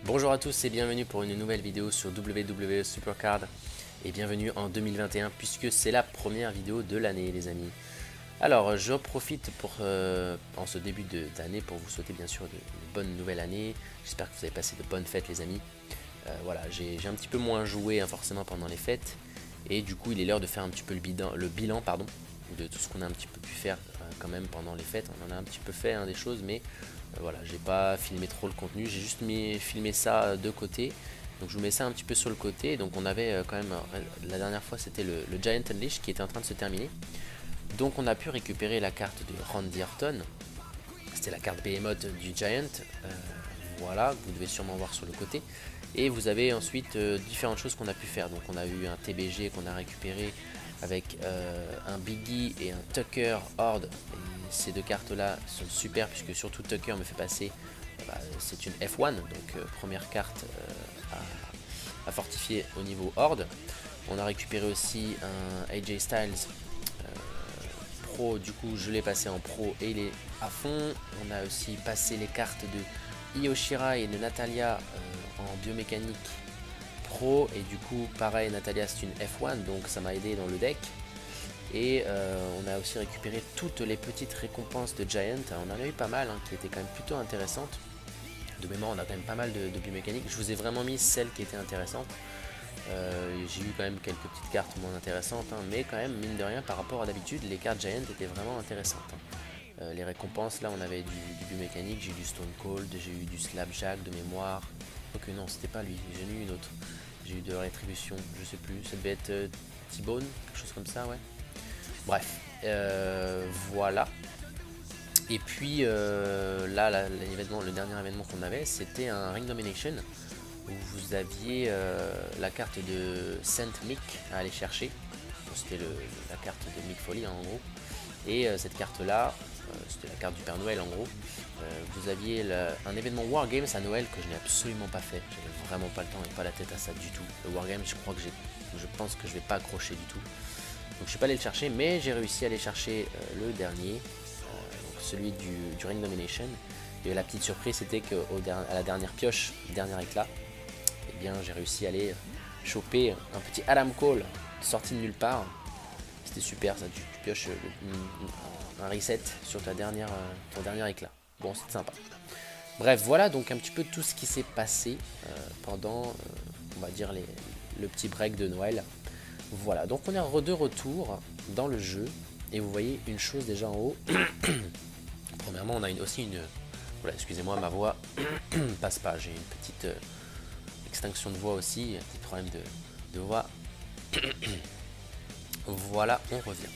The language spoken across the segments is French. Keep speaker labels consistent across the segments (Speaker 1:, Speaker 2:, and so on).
Speaker 1: Bonjour à tous et bienvenue pour une nouvelle vidéo sur WWE Supercard et bienvenue en 2021 puisque c'est la première vidéo de l'année les amis. Alors je profite en ce début d'année pour vous souhaiter bien sûr une bonne nouvelle année. J'espère que vous avez passé de bonnes fêtes les amis. Voilà, j'ai un petit peu moins joué forcément pendant les fêtes et du coup il est l'heure de faire un petit peu le bilan pardon, de tout ce qu'on a un petit peu pu faire quand même pendant les fêtes. On en a un petit peu fait des choses mais voilà, j'ai pas filmé trop le contenu, j'ai juste filmé ça de côté. Donc je vous mets ça un petit peu sur le côté. Donc on avait quand même, la dernière fois c'était le Giant Unleash qui était en train de se terminer. Donc on a pu récupérer la carte de Randy Orton. C'était la carte Behemoth du Giant. Voilà, vous devez sûrement voir sur le côté. Et vous avez ensuite différentes choses qu'on a pu faire. Donc on a eu un TBG qu'on a récupéré avec un Biggie et un Tucker Horde. Et ces deux cartes là sont super puisque surtout Tucker me fait passer, c'est une F1, donc première carte à fortifier au niveau Horde. On a récupéré aussi un AJ Styles Pro, du coup je l'ai passé en Pro et il est à fond. On a aussi passé les cartes de Io Shirai et de Natalia en biomécanique Pro, et du coup pareil, Natalia c'est une F1 donc ça m'a aidé dans le deck. Et on a aussi récupéré toutes les petites récompenses de Giant. On en a eu pas mal qui étaient quand même plutôt intéressantes. De mémoire on a quand même pas mal de biomécanique. Je vous ai vraiment mis celles qui étaient intéressantes. J'ai eu quand même quelques petites cartes moins intéressantes mais quand même mine de rien par rapport à d'habitude les cartes Giant étaient vraiment intéressantes. Les récompenses là on avait du biomécanique, j'ai eu du Stone Cold, j'ai eu du Slapjack de mémoire. Ok non c'était pas lui, j'ai eu une autre. J'ai eu de la rétribution, je sais plus, ça devait être T-Bone, quelque chose comme ça ouais. Bref, voilà. Et puis là, l'événement, le dernier événement qu'on avait, c'était un Ring Domination où vous aviez la carte de Saint Mick à aller chercher. C'était la carte de Mick Foley en gros. Et cette carte-là, c'était la carte du Père Noël en gros. Vous aviez un événement Wargames à Noël que je n'ai absolument pas fait. J'avais vraiment pas le temps et pas la tête à ça du tout. Le Wargames, je pense que je vais pas accrocher du tout. Donc je suis pas allé le chercher, mais j'ai réussi à aller chercher le dernier, donc celui du Ring Domination. Et la petite surprise c'était qu'à la dernière pioche, dernier éclat, eh bien j'ai réussi à aller choper un petit Adam Cole sorti de nulle part. C'était super ça, tu pioches un reset sur ton dernier éclat. Bon, c'est sympa. Bref, voilà donc un petit peu tout ce qui s'est passé pendant, on va dire, le petit break de Noël. Voilà, donc on est de retour dans le jeu et vous voyez une chose déjà en haut. Premièrement, on a aussi une... Voilà, excusez-moi, ma voix passe pas, j'ai une petite extinction de voix aussi, un petit problème de voix. Voilà, on revient.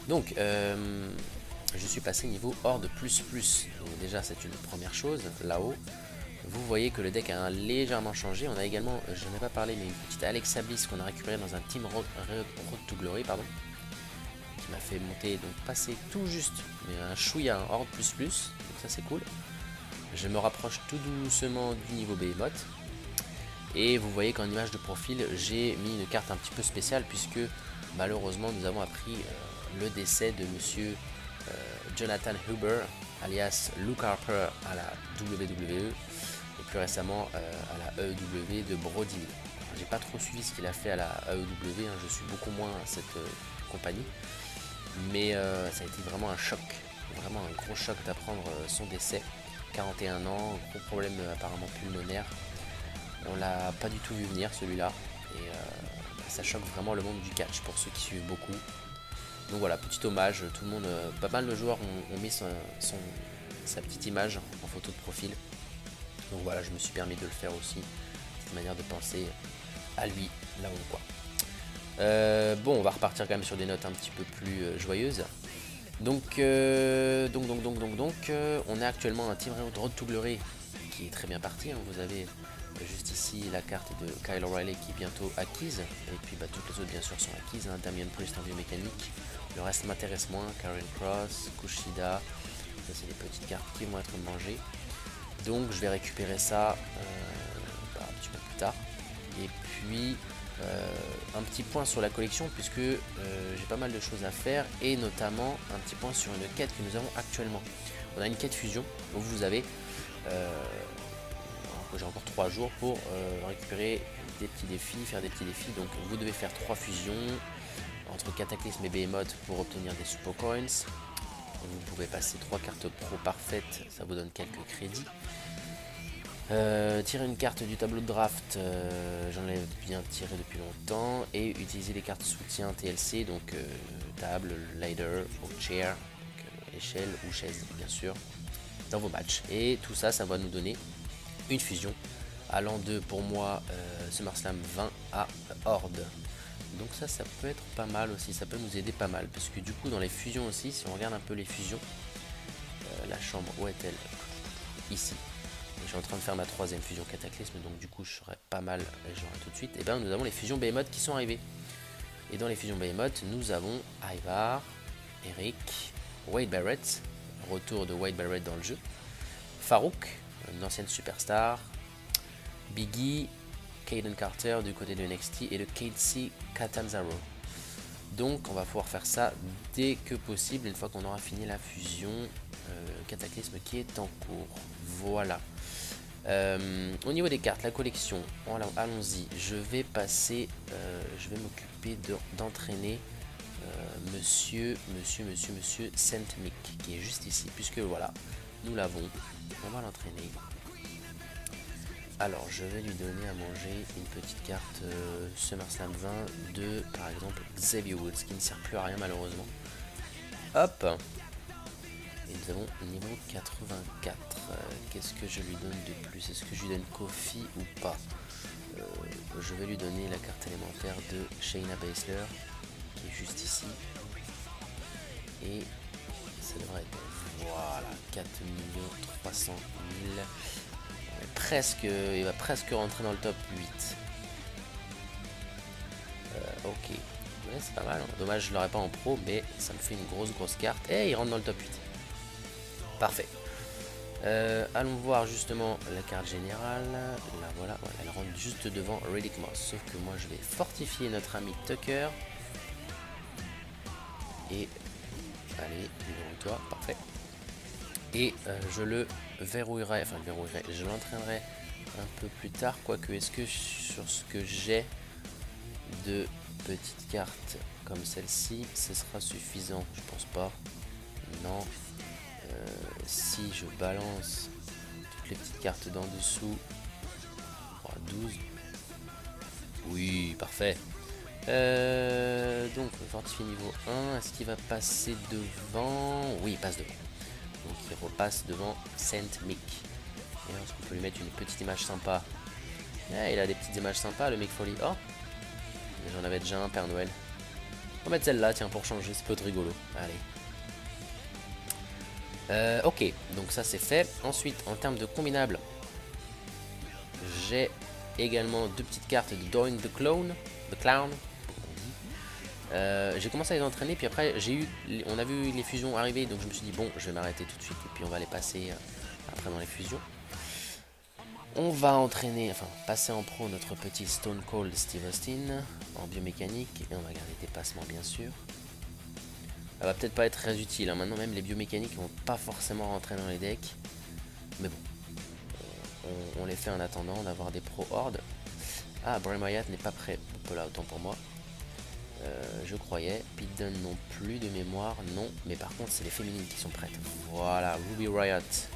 Speaker 1: Donc, je suis passé niveau Horde++. Donc déjà, c'est une première chose, là-haut. Vous voyez que le deck a légèrement changé. On a également, je n'en ai pas parlé, mais une petite Alexa Bliss qu'on a récupérée dans un Team Road to Glory, pardon, qui m'a fait monter, donc passer tout juste, mais un chouïa, un Horde++, donc ça c'est cool. Je me rapproche tout doucement du niveau Behemoth. Et vous voyez qu'en image de profil, j'ai mis une carte un petit peu spéciale, puisque malheureusement nous avons appris le décès de monsieur Jonathan Huber, alias Luke Harper à la WWE. Et plus récemment à la AEW de Brody. J'ai pas trop suivi ce qu'il a fait à la AEW, je suis beaucoup moins à cette compagnie, mais ça a été vraiment un choc, vraiment un gros choc d'apprendre son décès. 41 ans, gros problème apparemment pulmonaire, on l'a pas du tout vu venir celui-là, et ça choque vraiment le monde du catch pour ceux qui suivent beaucoup. Donc voilà, petit hommage, tout le monde, pas mal de joueurs ont mis sa petite image en photo de profil. Donc voilà, je me suis permis de le faire aussi. C'est une manière de penser à lui, là où quoi. Bon, on va repartir quand même sur des notes un petit peu plus joyeuses. Donc, on est actuellement un Team Road to Glory qui est très bien parti. Vous avez juste ici la carte de Kyle O'Reilly qui est bientôt acquise. Et puis toutes les autres bien sûr sont acquises. Damien Priest en biomécanique. Le reste m'intéresse moins. Karen Cross, Kushida. Ça c'est des petites cartes qui vont être mangées. Donc je vais récupérer ça un petit peu plus tard. Et puis un petit point sur la collection, puisque j'ai pas mal de choses à faire, et notamment un petit point sur une quête que nous avons actuellement. On a une quête fusion où vous avez j'ai encore 3 jours pour récupérer des petits défis, faire des petits défis. Donc vous devez faire 3 fusions entre Cataclysme et Behemoth pour obtenir des Super Coins. Vous pouvez passer 3 cartes pro parfaites, ça vous donne quelques crédits. Tirer une carte du tableau de draft, j'en ai bien tiré depuis longtemps. Et utiliser les cartes soutien TLC, donc table, ladder ou chair, donc, échelle ou chaise bien sûr, dans vos matchs. Et tout ça, ça va nous donner une fusion allant de, pour moi, SummerSlam 20 à Horde. Donc ça peut être pas mal aussi, ça peut nous aider pas mal, parce que du coup dans les fusions aussi, si on regarde un peu les fusions, la chambre, où est-elle? Ici. Je suis en train de faire ma 3e fusion Cataclysme, donc du coup je serai pas mal, j'aurai tout de suite. Et bien nous avons les fusions Behemoth qui sont arrivées. Et dans les fusions Behemoth, nous avons Ivar, Eric, Wade Barrett, retour de Wade Barrett dans le jeu, Farouk, une ancienne superstar, Biggie, Caden Carter du côté de NXT et le Casey Catanzaro. Donc on va pouvoir faire ça dès que possible, une fois qu'on aura fini la fusion Cataclysme qui est en cours. Voilà. Au niveau des cartes, la collection, allons-y. Je vais passer, je vais m'occuper d'entraîner monsieur Saint Mick qui est juste ici, puisque voilà, nous l'avons. On va l'entraîner. Alors je vais lui donner à manger une petite carte SummerSlam 20 de par exemple Xavier Woods qui ne sert plus à rien malheureusement. Hop. Et nous avons niveau 84. Qu'est-ce que je lui donne de plus? Est-ce que je lui donne Kofi ou pas? Je vais lui donner la carte élémentaire de Shayna Baszler qui est juste ici. Et ça devrait être voilà 4 300 000. Presque, il va presque rentrer dans le top 8. Ok, ouais, c'est pas mal. Hein. Dommage, je l'aurais pas en pro, mais ça me fait une grosse carte. Et il rentre dans le top 8. Parfait. Allons voir justement la carte générale. Là, voilà, elle rentre juste devant Riddick Moss. Sauf que moi, je vais fortifier notre ami Tucker. Et allez, toi, parfait. Et je le verrouillerai, je l'entraînerai un peu plus tard, quoique est-ce que sur ce que j'ai de petites cartes comme celle-ci, ce sera suffisant? Je pense pas. Non. Si je balance toutes les petites cartes d'en dessous, 12. Oui, parfait. Donc fortifié niveau 1, est-ce qu'il va passer devant? Oui, il passe devant. Donc il repasse devant Saint Mick. Et est-ce qu'on peut lui mettre une petite image sympa? Il a des petites images sympas le Mick Foley. Oh, j'en avais déjà un, Père Noël. On va mettre celle-là, tiens, pour changer, c'est peut être rigolo. Allez. Ok, donc ça c'est fait. Ensuite, en termes de combinables, j'ai également 2 petites cartes de Doing the Clown. J'ai commencé à les entraîner, puis après on a vu les fusions arriver, donc je me suis dit bon, je vais m'arrêter tout de suite et puis on va les passer après dans les fusions. On va entraîner, enfin passer en pro notre petit Stone Cold Steve Austin en biomécanique et on va garder dépassement bien sûr. Ça va peut-être pas être très utile, hein. Maintenant même les biomécaniques vont pas forcément rentrer dans les decks, mais bon, on les fait en attendant d'avoir des pro Horde. Ah, Bray Wyatt n'est pas prêt, là autant pour moi. Je croyais, Pete Dunne non plus de mémoire, non, mais par contre c'est les féminines qui sont prêtes. Voilà, Ruby Riott,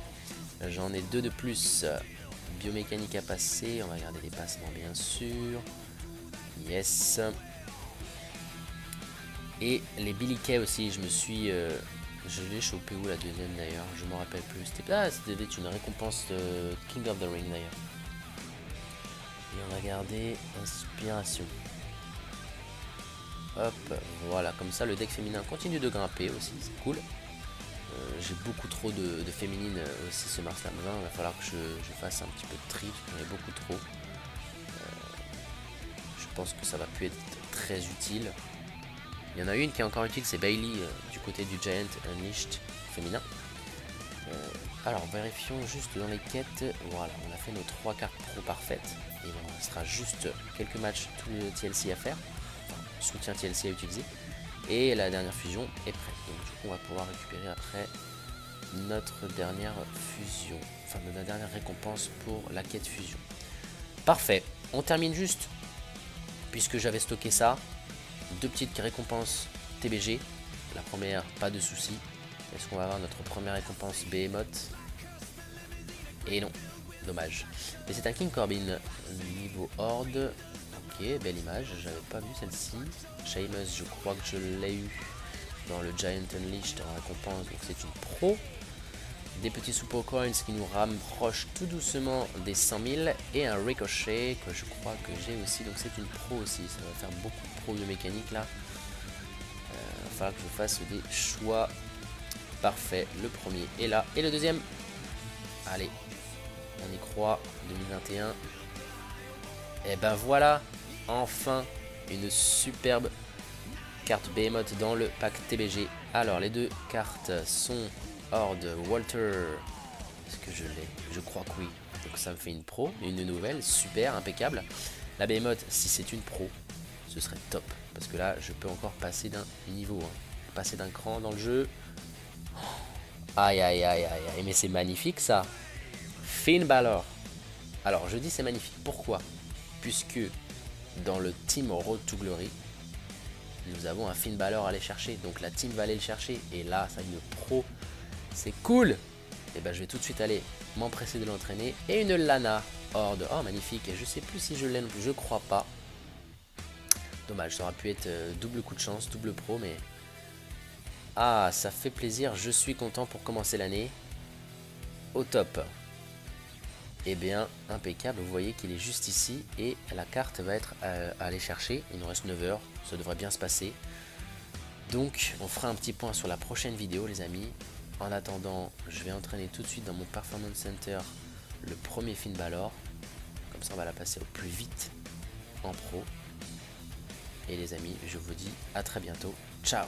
Speaker 1: j'en ai 2 de plus. Biomécanique à passer, on va garder des passements bien sûr. Yes. Et les Billy Kay aussi, je l'ai chopé où la deuxième d'ailleurs, je me rappelle plus. C'était une récompense de King of the Ring d'ailleurs. Et on va garder inspiration. Hop, voilà, comme ça le deck féminin continue de grimper aussi, c'est cool. J'ai beaucoup trop de féminines aussi ce SummerSlam 20, il va falloir que je fasse un petit peu de tri, j'en ai beaucoup trop. Je pense que ça va plus être très utile. Il y en a une qui est encore utile, c'est Bayley du côté du Giant Unleashed féminin. Alors vérifions juste dans les quêtes, voilà, on a fait nos 3 cartes pro parfaites. Et il restera juste quelques matchs, tout le TLC à faire. Soutien TLC à utiliser et la dernière fusion est prête, donc du coup on va pouvoir récupérer après notre dernière fusion. Enfin, notre dernière récompense pour la quête fusion. Parfait. On termine juste, puisque j'avais stocké ça. 2 petites récompenses TBG. La première, pas de souci. Est-ce qu'on va avoir notre première récompense Behemoth? Et non, dommage. Mais c'est un King Corbin niveau Horde. Ok, belle image, j'avais pas vu celle-ci. Sheamus, je crois que je l'ai eu dans le Giant Unleashed en récompense, donc c'est une pro. Des petits Super Coins qui nous rapprochent tout doucement des 100 000 et un Ricochet que je crois que j'ai aussi, donc c'est une pro aussi. Ça va faire beaucoup de pro biomécanique là. Il va falloir que je fasse des choix. Parfait, le premier est là et le deuxième. Allez, on y croit, 2021. Et ben voilà, enfin une superbe carte Behemoth dans le pack TBG. Alors les 2 cartes sont Horde Walter. Est-ce que je l'ai? Je crois que oui. Donc ça me fait une pro, une nouvelle, super, impeccable. La Behemoth, si c'est une pro, ce serait top. Parce que là, je peux encore passer d'un niveau, hein. Passer d'un cran dans le jeu. Aïe aïe aïe aïe aïe, mais c'est magnifique ça. Finn Balor. Alors je dis c'est magnifique, pourquoi? Puisque dans le Team Road to Glory, nous avons un Finn Balor à aller chercher. Donc la team va aller le chercher. Et là, ça une pro. C'est cool. Et ben je vais tout de suite aller m'empresser de l'entraîner. Et une Lana Horde. Oh magnifique. Et je sais plus si je l'ai non plus. Je crois pas. Dommage, ça aurait pu être double coup de chance, double pro, mais... Ah, ça fait plaisir. Je suis content pour commencer l'année. Au top. Et bien, impeccable. Vous voyez qu'il est juste ici. Et la carte va être à aller chercher. Il nous reste 9 heures. Ça devrait bien se passer. Donc, on fera un petit point sur la prochaine vidéo, les amis. En attendant, je vais entraîner tout de suite dans mon Performance Center le premier Finn Balor. Comme ça, on va la passer au plus vite en pro. Et les amis, je vous dis à très bientôt. Ciao!